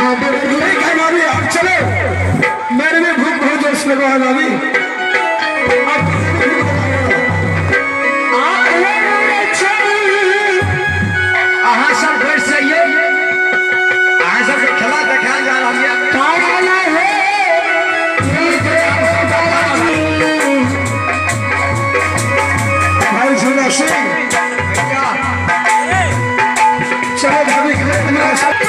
ठीक है भाभी, अब चलो, मेरे भी भूख बहुत जोर से लगा है भाभी। सब बैठ जाइए, सब खेला देखा जा रहा है। भाई सुना सिंह, चलो भाभी मेरा साथ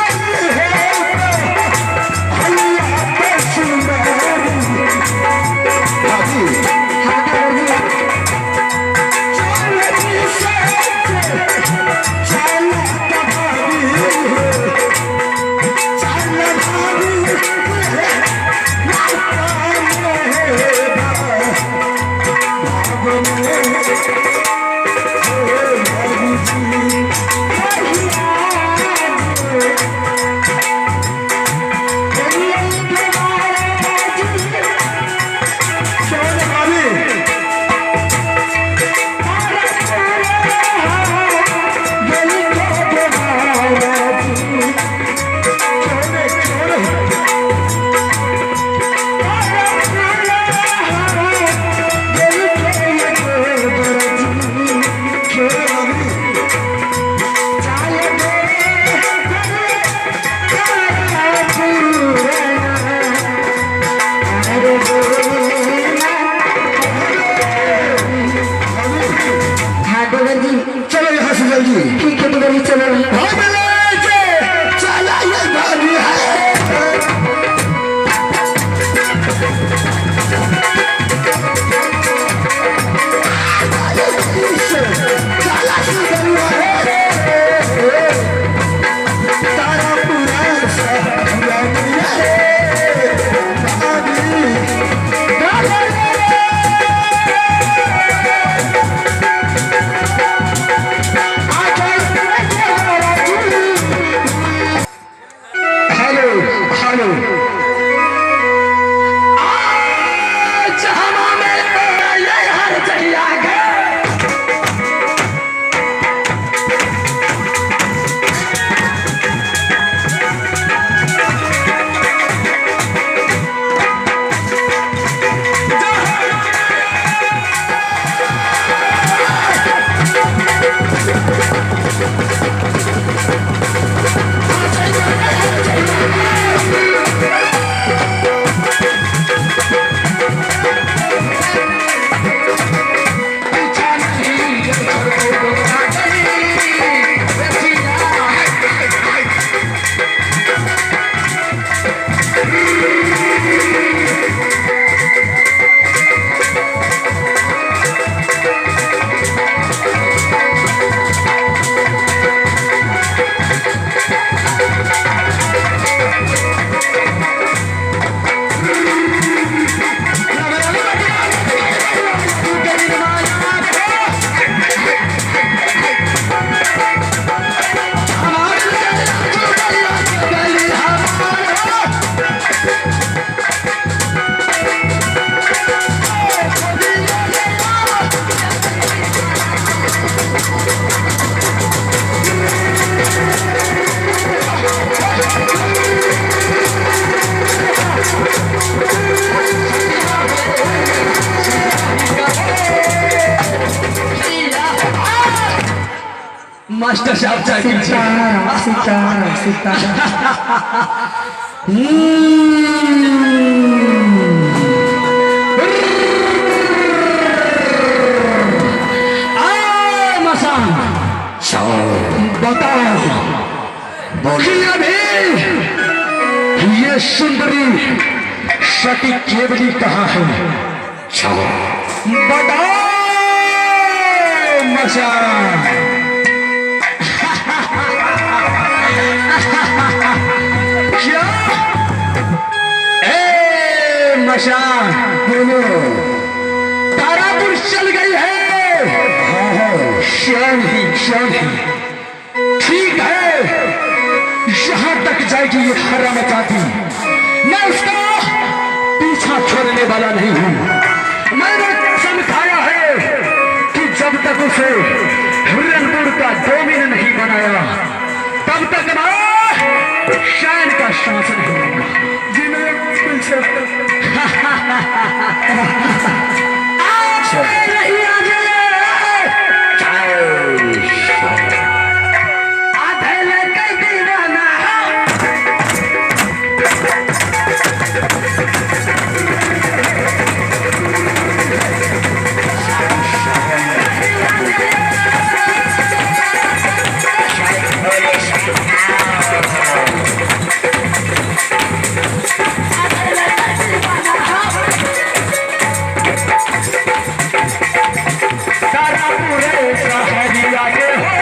चलो यहाँ से जल्दी। ठीक है तो चलो। चला ये भाभी है। मास्टर साहब चाहिए बताओ ये सुंदरी सती केवली कहाँ है? बताओ मसान। क्या मशान बोलो, तारापुर चल गई है। शान ही ठीक है, यहां तक जाएगी ये हराम जाती, मैं उसका पीछा छोड़ने वाला नहीं हूं। मैंने कसम खाया है कि जब तक उसे हिरणपुर का डोमिन नहीं बनाया तब तक मैं शान का सांस नहीं लूंगा। जी मैं पीछे नहीं आगे आधे लेके दीवाना सारा पूरे शहरिया के हो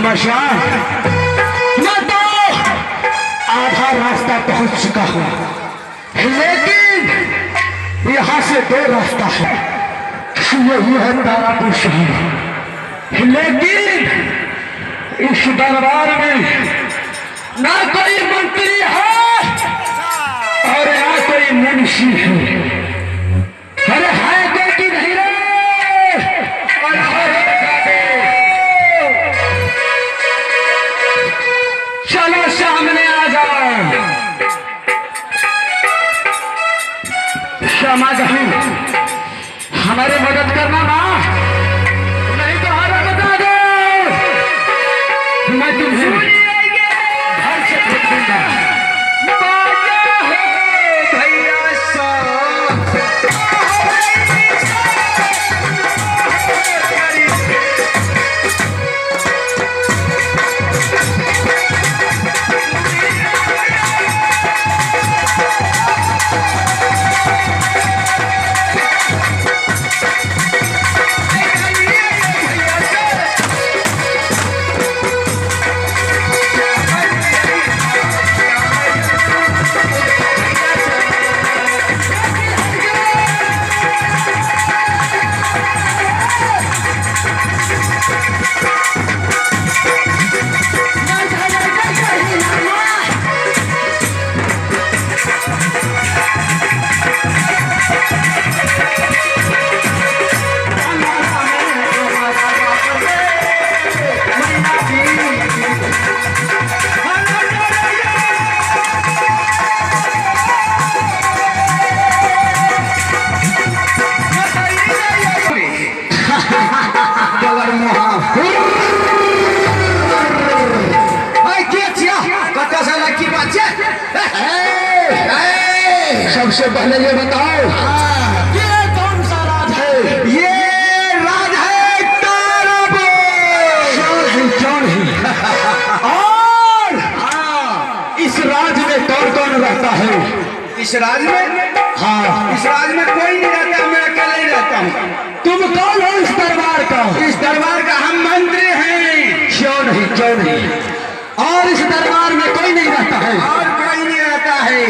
भैया मैं तो आधा रास्ता पहुंच चुका हूं, लेकिन यहां से 2 रास्ता है। यही है तारापुर शहर, लेकिन इस दरबार में ना कोई मंत्री है और ना कोई मुंशी है। अरे है कोई कि नहीं रे? चलो सामने आ जाओ। क्षमा करूं, हमारी मदद करना ना, नहीं तो हमें बता दो, मैं तुम्हें घर से फेंक दूंगा। सबसे पहले ये बताओ, ये कौन सा राज है? ये राज है तारापुर। क्यों नहीं? और इस राज में कौन कौन रहता है? इस राज में? हाँ, इस राज में कोई नहीं रहता, मैं अकेले ही रहता हूँ। तुम कौन हो इस दरबार का? इस दरबार का हम मंत्री हैं। क्यों नहीं, क्यों नहीं? और इस दरबार में कोई नहीं रहता है? और कोई नहीं रहता है।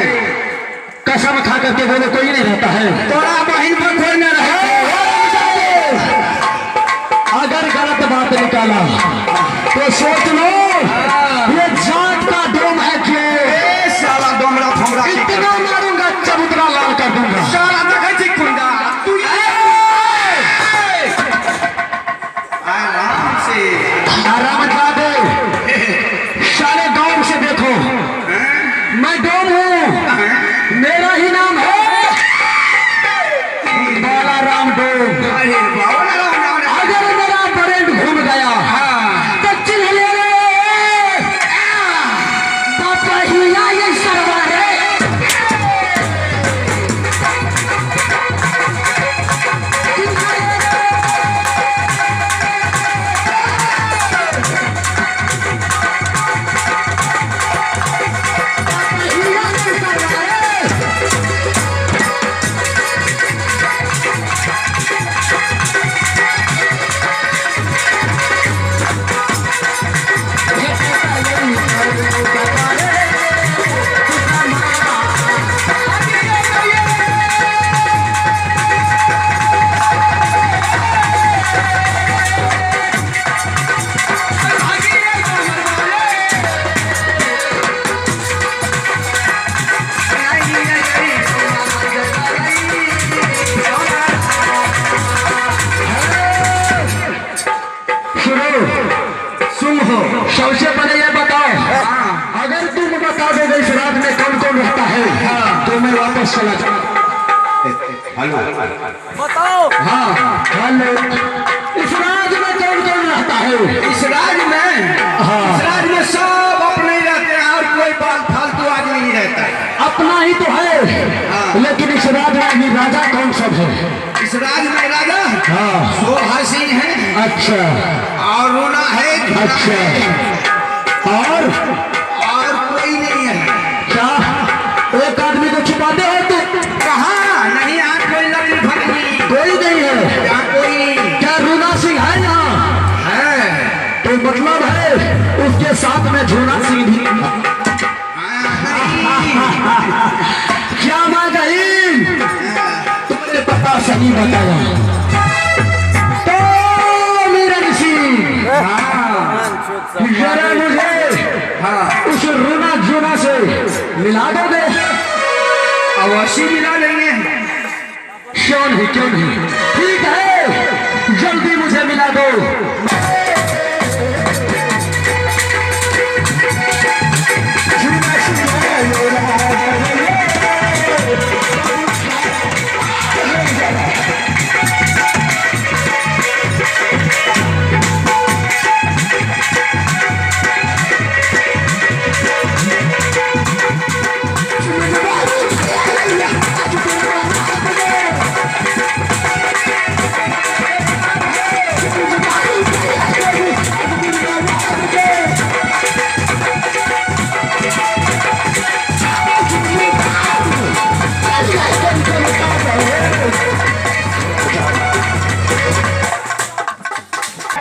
कसम खा करके बोले कोई नहीं रहता है? तोरा बहन पर कोई न रहे। अगर गलत बात निकाला तो सोच लो ये जाट का डोम है कि साला डोमरा फमरा इतना मारूंगा चबूतरा लाल कर दूंगा। साला देखे छी कुंडा तू आराम से आराम बता दे। सारे गांव से देखो मैं डोम हूँ, मेरा ही नाम है बालाराम डोम। अरे बाबा राम नाम अगर मेरा ब्रेंड घूम गया तो चिन्ह ले पापा ही ये सरवार है। सबसे पहले ये बताओ, अगर तुम बता दोगे इस रात में कौन कौन रहता है तो मैं वापस चला जाऊँ। बताओ। हाँ हेलो, इस राज में कौन कौन रहता है? इस राज में, हाँ। इस राज में सब अपने ही रहते हैं और कोई फालतू आदमी नहीं रहता है। अपना ही तो है, लेकिन इस राज में भी राजा कौन सब है? इस राज में राजा हाँ। शोभा सिंह है अच्छा और रोना है, धुना अच्छा, है, और कोई नहीं है। क्या एक आदमी को छुपाते हो तो? कहाँ नहीं, यहाँ कोई लड़की फटनी कोई नहीं है। यहाँ कोई क्या रूना सिंह है यहाँ? है। तो मतलब है उसके साथ में झूना सिंह भी। क्या बात है, तुमने पता सही बताया। तो मीरन सिंह जरा मुझे उस रूना जूना से मिला दोगे? अवश्य मिला लेंगे। क्यों नहीं, क्यों नहीं, ठीक है, जल्दी मुझे मिला दो।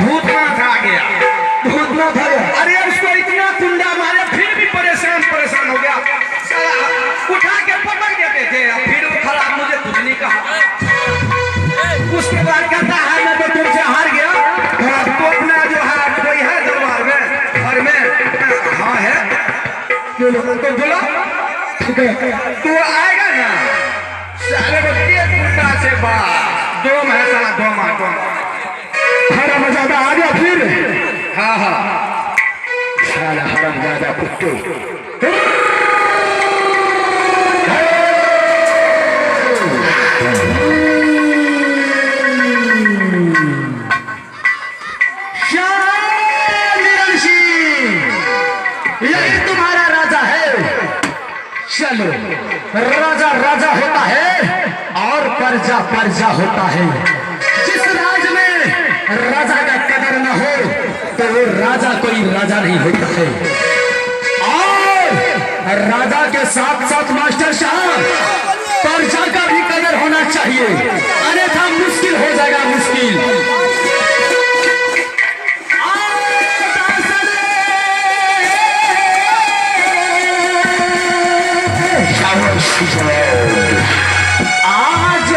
भूतनाथ आ गया। भूतनाथ है। अरे उसको इतना कुंडा मारे फिर भी परेशान हो गया। साला उठा के पटक देते थे, फिर वो खड़ा मुझे कुछ नहीं कहा। उसके बाद कहता है मैं तो तुमसे हार गया। तो अपना जो है कोई है दरबार में, घर में, हाँ है, तो बोला तू आएगा ना, साले को कुंडा से बात दोम है, साला दोमा हरामजादा आ गया फिर। हाँ साला हरामजादा कुत्ते। यही तुम्हारा राजा है। चलो, राजा राजा होता है और प्रजा प्रजा होता है। जिस राज में राजा का कदर न हो तो वो राजा कोई राजा नहीं होता है। और राजा के साथ साथ मास्टर साहब प्रजा का भी कदर होना चाहिए, अन्यथा मुश्किल हो जाएगा, मुश्किल। आज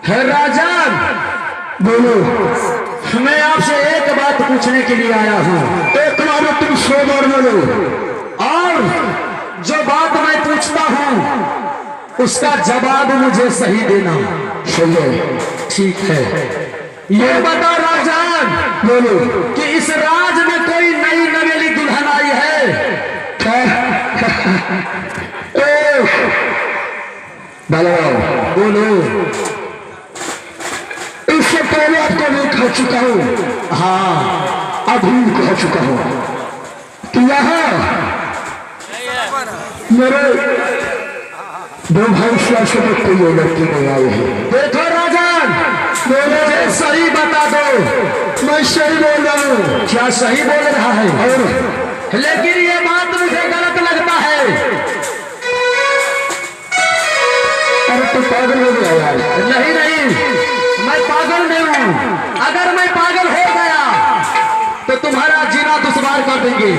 है राजन, बोलो। मैं आपसे एक बात पूछने के लिए आया हूँ। एक बार तुम 100 बार बोलो, और जो बात मैं पूछता हूँ उसका जवाब मुझे सही देना। चलो ठीक है। ये बता राजन, बोलो, कि इस राज में कोई नई नवेली दुल्हन आई है? बोलो। इससे पहले आपको मैं कह चुका हूँ, हाँ अभी कह चुका हूँ कि यहाँ मेरे दो भाई से कोई लड़की नहीं आई है। देखो राजन, मुझे सही बता दो। मैं सही बोल रहा हूँ। क्या सही बोल रहा है? और लेकिन ये बात मुझे गलत लगता है। अरे तो पागल हो गया यार। नहीं नहीं, मैं पागल नहीं हूँ। अगर मैं पागल हो गया तो तुम्हारा जीना दुश्वार कर देंगे।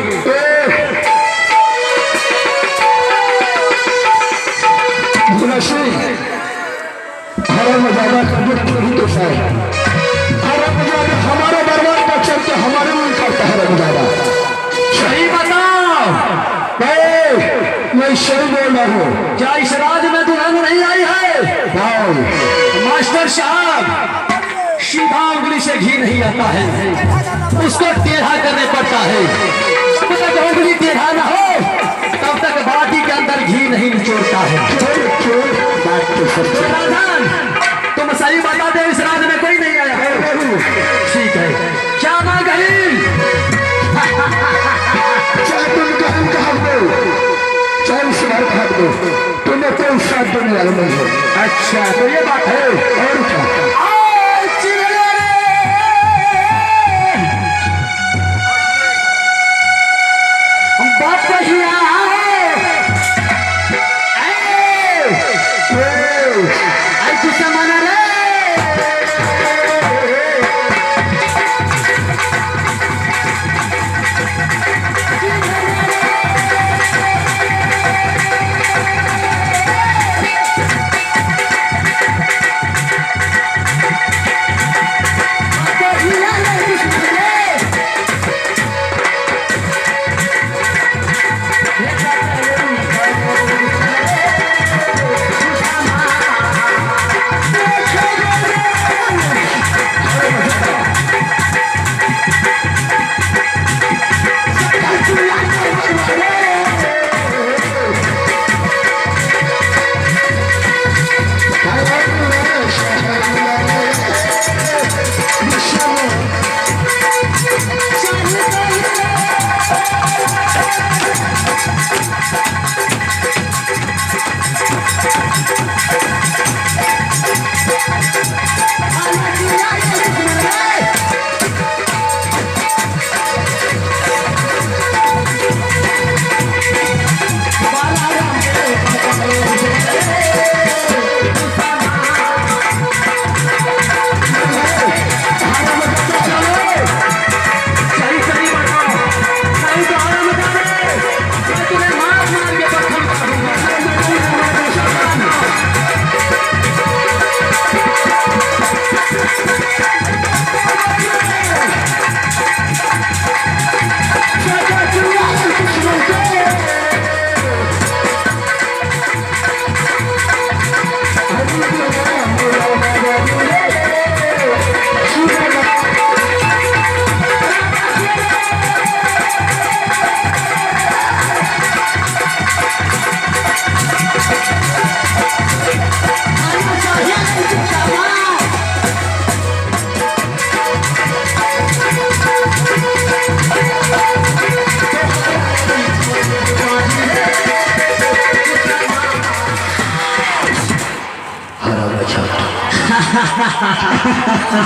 हमारा बर्बाद का चलते हमारे मन करता है रमजादा। सही बताओ। मैं सही बोल रहा हूँ। क्या इस राज में दुल्हन नहीं आई है? मास्टर साहब, सीधा उंगली से घी नहीं आता है, उसको टेढ़ा करने पड़ता है। जब तक उंगली टेढ़ा ना हो तब तक बाटी के अंदर घी नहीं निचोड़ता है। राजन, तुम सही बता दे, इस राज में कोई नहीं आया है। ठीक है, क्या मांग गई? चाहे तुम कहन कहा दो, चाहे इस बार कहा दो, तुम्हें कोई साथ देने वाला नहीं है। अच्छा, तो ये बात है। और क्या? बात कही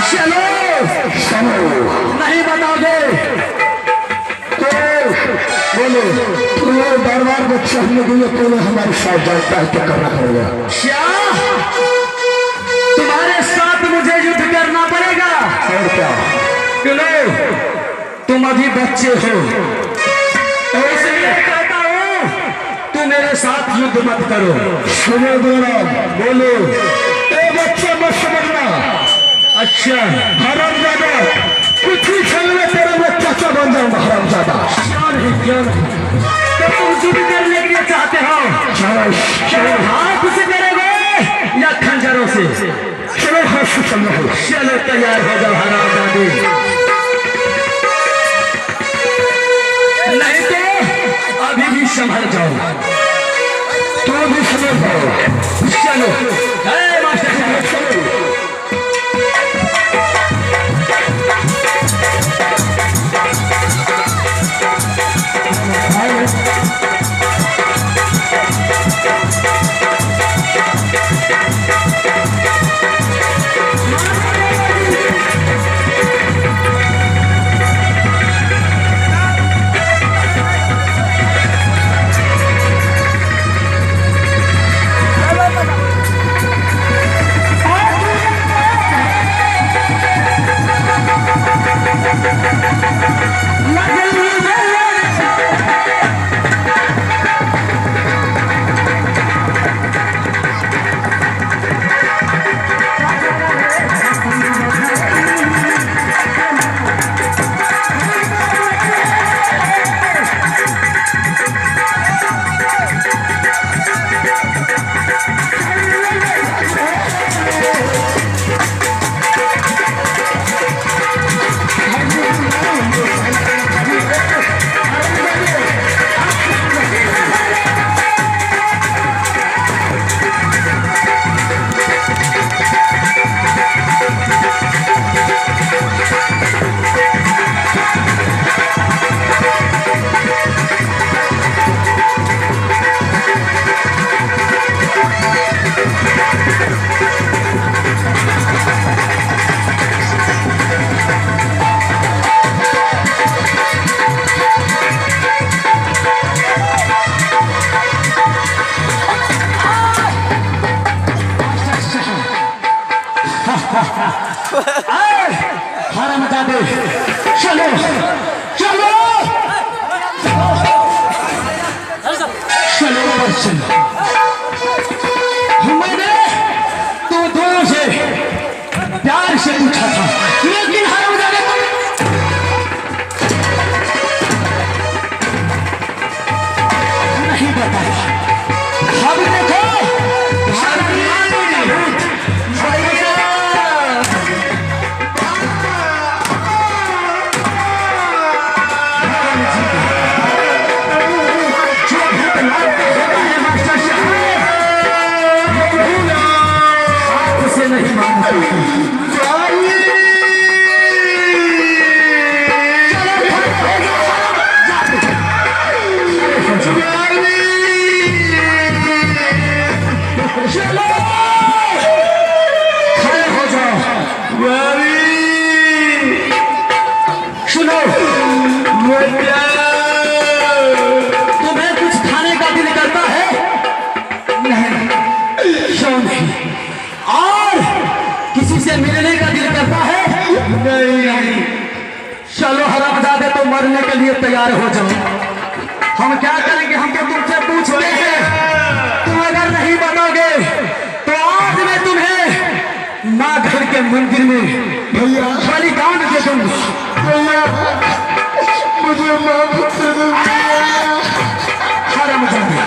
चलो नहीं बताओगे तो बोलो। तुम्हें दरबार में चढ़ने के लिए तुम्हें हमारे साथ जाता है, क्या करना पड़ेगा? क्या तुम्हारे साथ मुझे युद्ध करना पड़ेगा? और क्या? क्यों? तुम अभी बच्चे हो, इसलिए कहता हूँ तुम मेरे साथ युद्ध मत करो। सुनो दोनों, बोलो। बच्चे मत समझना, अच्छा हरामजादा, कुछ ही क्षण में तेरा मैं चाचा बन जाऊंगा हरामजादा। क्यों नहीं क्यों नहीं, तो तुम चुप करने के लिए चाहते हो? चलो हाथ से करोगे या खंजरों से? चलो हाथ से चलना हो। चलो तैयार हो जाओ हरामजादे, नहीं तो अभी भी संभल जाओ। तो भी समझ जाओ। चलो मास्टर साहब चलो। हरामजादे, चलो चलो चलो पर्सन। मैंने तो दोनों से प्यार से पूछा था, लेकिन हरामजादे नहीं बताया। अब देखो नहीं मानती। सुनो, तुम्हें कुछ खाने का दिल करता है? नहीं, क्यों नहीं? और किसी से मिलने का दिल करता है? नहीं। चलो हरामजादे, तो मरने के लिए तैयार हो जाओ। हम क्या करेंगे, हम तो तुमसे पूछते हैं। तुम अगर नहीं बनोगे तो आज मैं तुम्हें माँ घर के मंदिर में बलिदान दे दूंगा। मुझे माफ कर दो हरामजादे।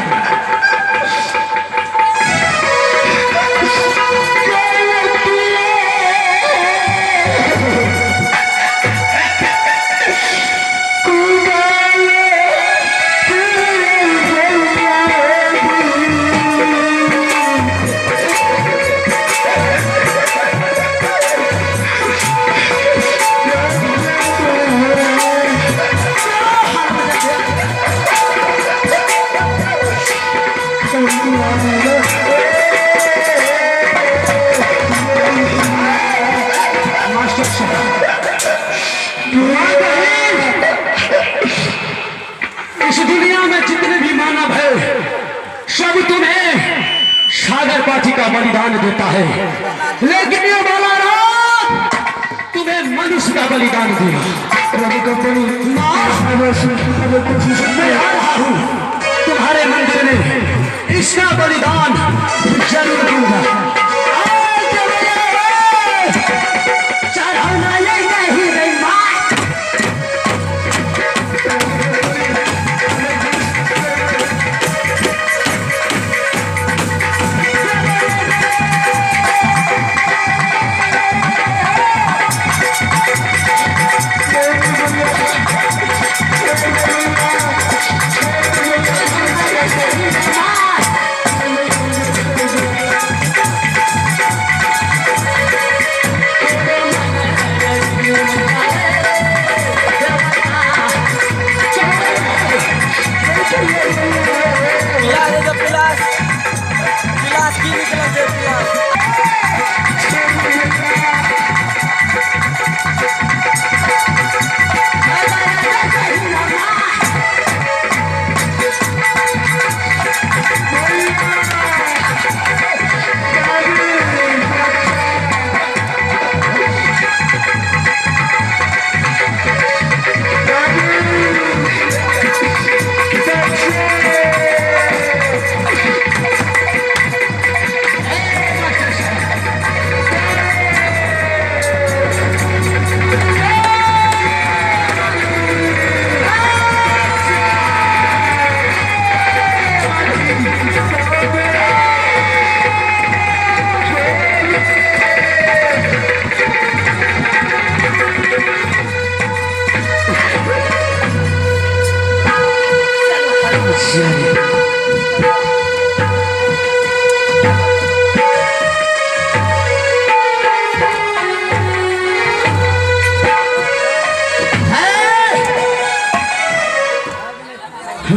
इस दुनिया में जितने भी मानव है, सब तुम्हें सागर पाठी का बलिदान देता है, लेकिन ये मौलाना तुम्हें मनुष्य का बलिदान दिया। मैं आ रहा हूँ तुम्हारे मंदिर में, इसका बलिदान जरूर दूंगा।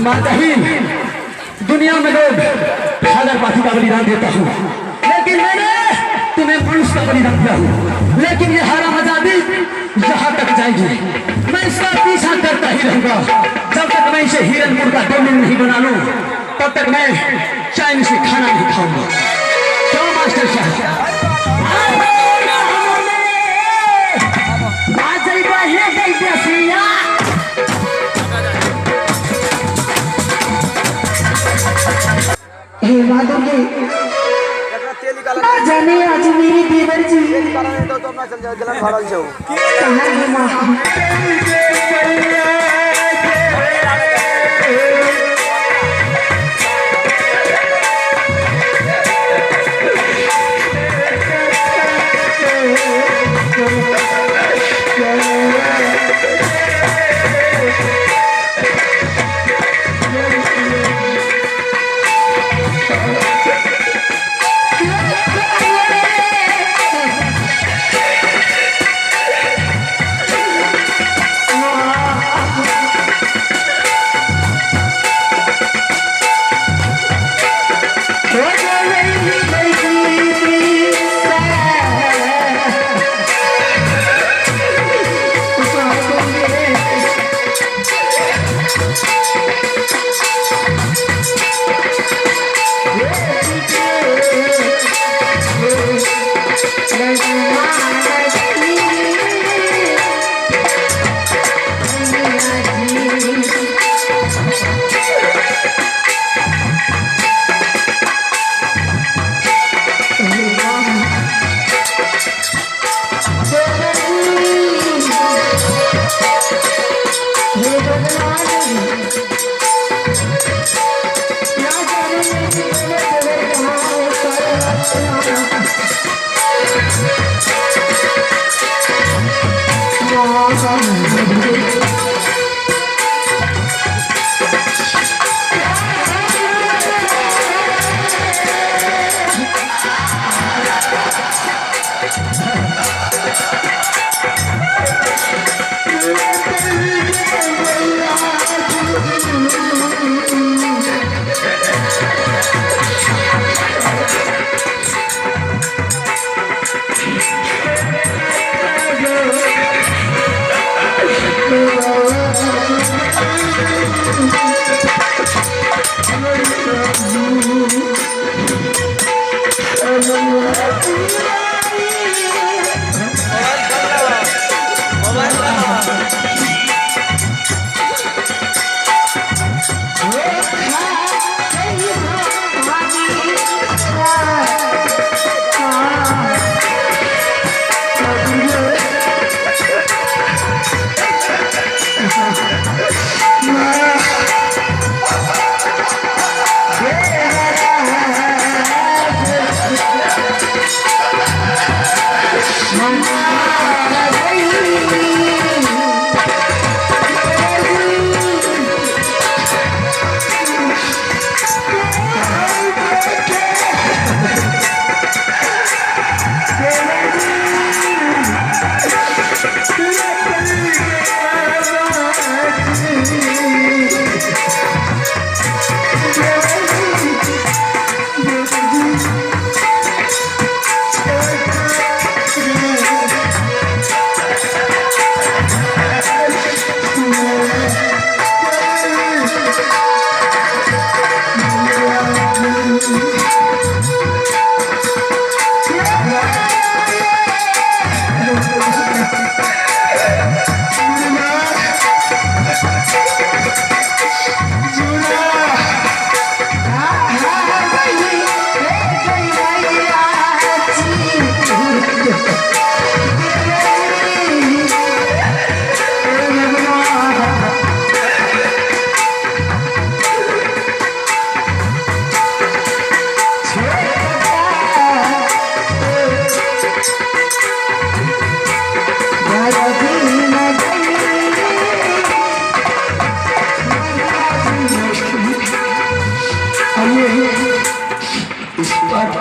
माता ही दुनिया में लोग सागर पाथी का बलिदान देता हूँ, लेकिन मैंने तुम्हें मनुष्य का बलिदान दिया हूँ। लेकिन ये हराम आजादी जहाँ तक जाएगी मैं इसका पीछा करता ही रहूंगा। जब तक मैं इसे हिरनपुर का डोमिन नहीं बना लूं तब तक मैं चैन से खाना नहीं खाऊंगा। क्यों मास्टर साहब? हे माधव जी जाने आज मेरी देवर जी कहाँ है माँ?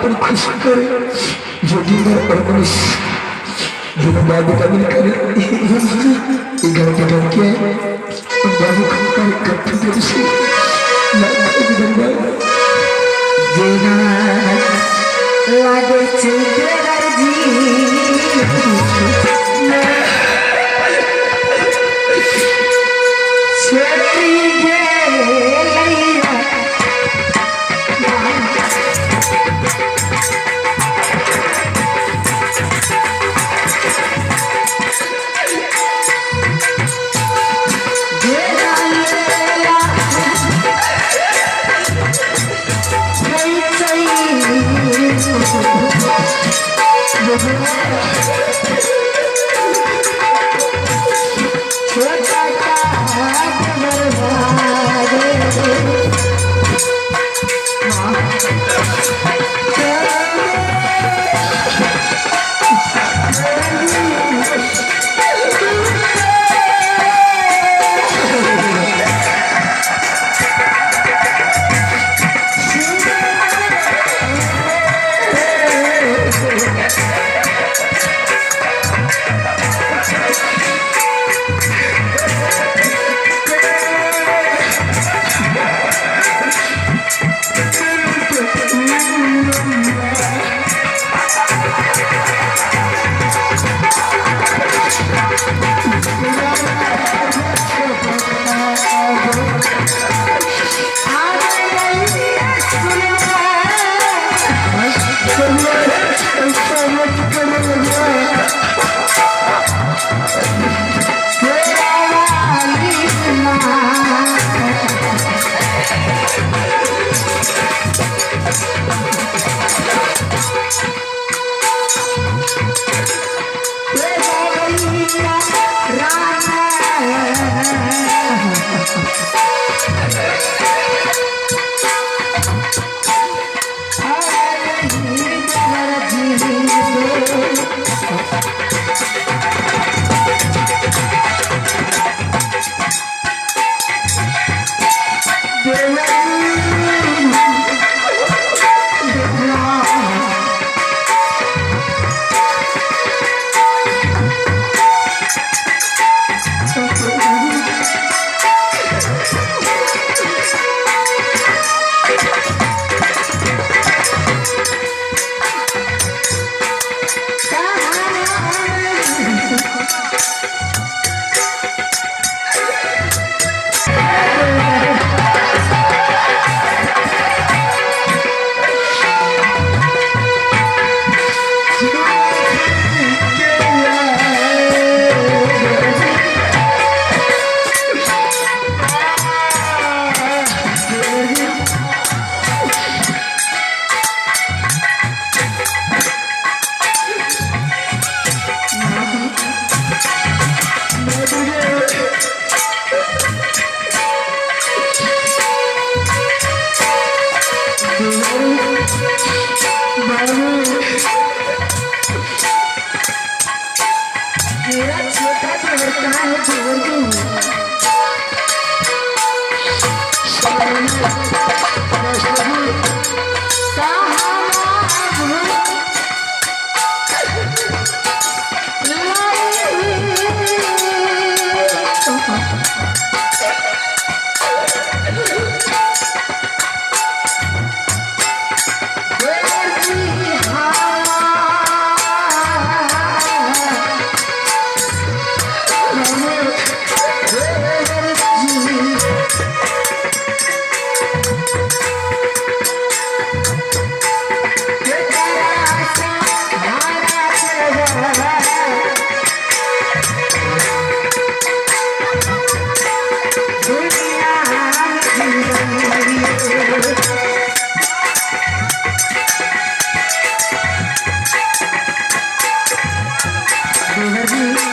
पर खुश कर जो दीगर और मनुष्य जो बाबू का मिलकर घर के डर के बाबू का इकट्ठे से जेना लागे छै देवर जी छोटी गेलैया देवर जी